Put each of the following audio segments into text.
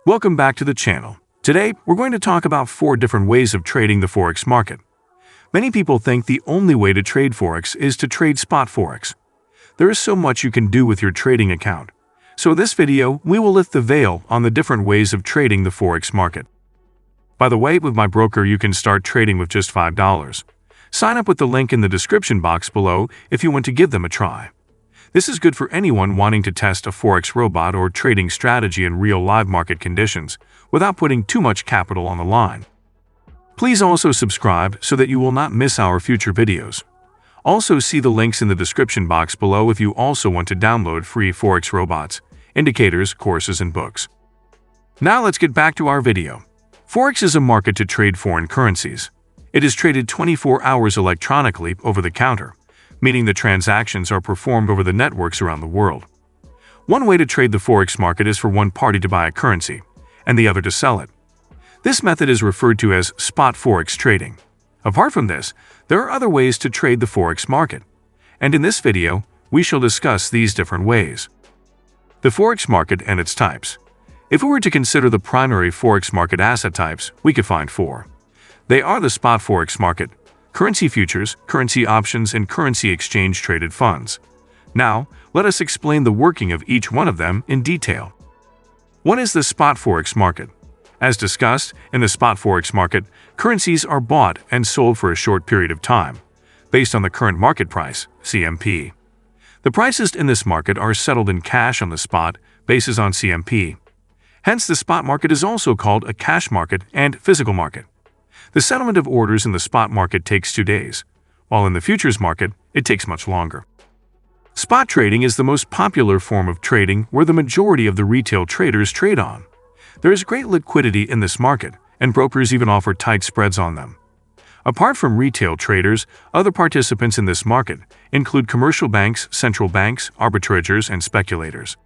Welcome back to the channel. Today, we're going to talk about 4 different ways of trading the Forex market. Many people think the only way to trade Forex is to trade spot Forex. There is so much you can do with your trading account. So in this video, we will lift the veil on the different ways of trading the Forex market. By the way, with my broker, you can start trading with just $5. Sign up with the link in the description box below if you want to give them a try. This is good for anyone wanting to test a Forex robot or trading strategy in real live market conditions without putting too much capital on the line. Please also subscribe so that you will not miss our future videos. Also see the links in the description box below if you also want to download free Forex robots, indicators, courses, and books. Now let's get back to our video. Forex is a market to trade foreign currencies. It is traded 24 hours electronically over the counter, meaning the transactions are performed over the networks around the world. One way to trade the Forex market is for one party to buy a currency and the other to sell it. This method is referred to as spot Forex trading. Apart from this, there are other ways to trade the Forex market, and in this video, we shall discuss these different ways. The Forex market and its types. If we were to consider the primary Forex market asset types, we could find 4. They are the spot Forex market, currency futures, currency options, and currency exchange-traded funds. Now, let us explain the working of each one of them in detail. One is the spot Forex market. As discussed, in the spot Forex market, currencies are bought and sold for a short period of time, based on the current market price, CMP. The prices in this market are settled in cash on the spot basis on CMP. Hence, the spot market is also called a cash market and physical market. The settlement of orders in the spot market takes 2 days, while in the futures market, it takes much longer. Spot trading is the most popular form of trading where the majority of the retail traders trade on. There is great liquidity in this market, and brokers even offer tight spreads on them. Apart from retail traders, other participants in this market include commercial banks, central banks, arbitrageurs, and speculators.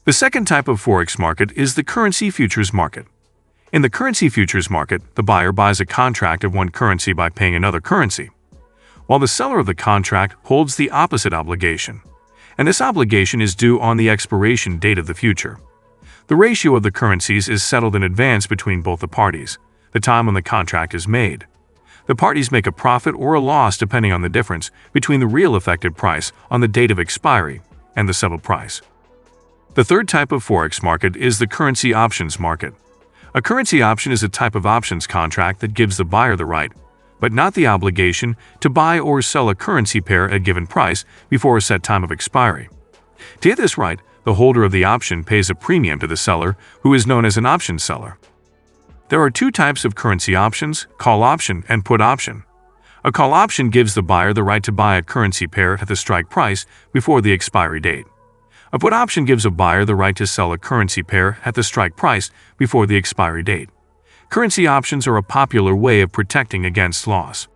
The second type of Forex market is the currency futures market. In the currency futures market, the buyer buys a contract of one currency by paying another currency, while the seller of the contract holds the opposite obligation, and this obligation is due on the expiration date of the future. The ratio of the currencies is settled in advance between both the parties, the time when the contract is made. The parties make a profit or a loss depending on the difference between the real effective price on the date of expiry and the settled price. The third type of Forex market is the currency options market. A currency option is a type of options contract that gives the buyer the right, but not the obligation, to buy or sell a currency pair at a given price before a set time of expiry. To get this right, the holder of the option pays a premium to the seller, who is known as an option seller. There are 2 types of currency options, call option and put option. A call option gives the buyer the right to buy a currency pair at the strike price before the expiry date. A put option gives a buyer the right to sell a currency pair at the strike price before the expiry date. Currency options are a popular way of protecting against loss.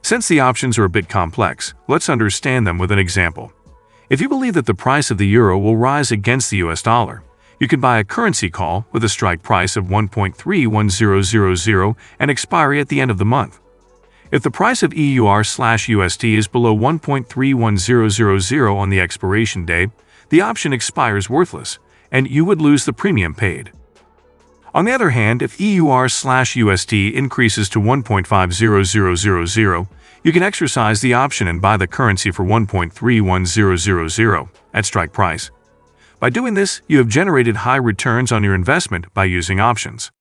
Since the options are a bit complex, let's understand them with an example. If you believe that the price of the euro will rise against the US dollar, you can buy a currency call with a strike price of 1.31000 and expiry at the end of the month. If the price of EUR/USD is below 1.31000 on the expiration day, the option expires worthless, and you would lose the premium paid. On the other hand, if EUR/USD increases to 1.50000, you can exercise the option and buy the currency for 1.31000 at strike price. By doing this, you have generated high returns on your investment by using options.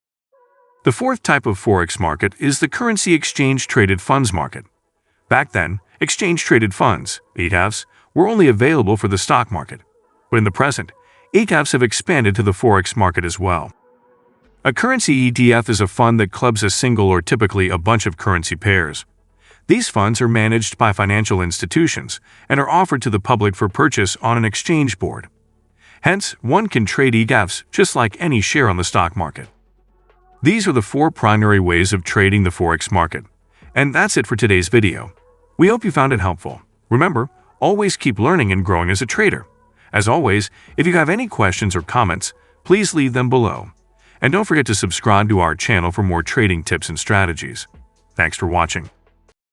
The fourth type of Forex market is the currency exchange-traded funds market. Back then, exchange-traded funds, ETFs, were only available for the stock market. But in the present, ETFs have expanded to the Forex market as well. A currency ETF is a fund that clubs a single or typically a bunch of currency pairs. These funds are managed by financial institutions and are offered to the public for purchase on an exchange board. Hence, one can trade ETFs just like any share on the stock market. These are the 4 primary ways of trading the Forex market. And that's it for today's video. We hope you found it helpful. Remember, always keep learning and growing as a trader. As always, if you have any questions or comments, please leave them below. And don't forget to subscribe to our channel for more trading tips and strategies. Thanks for watching.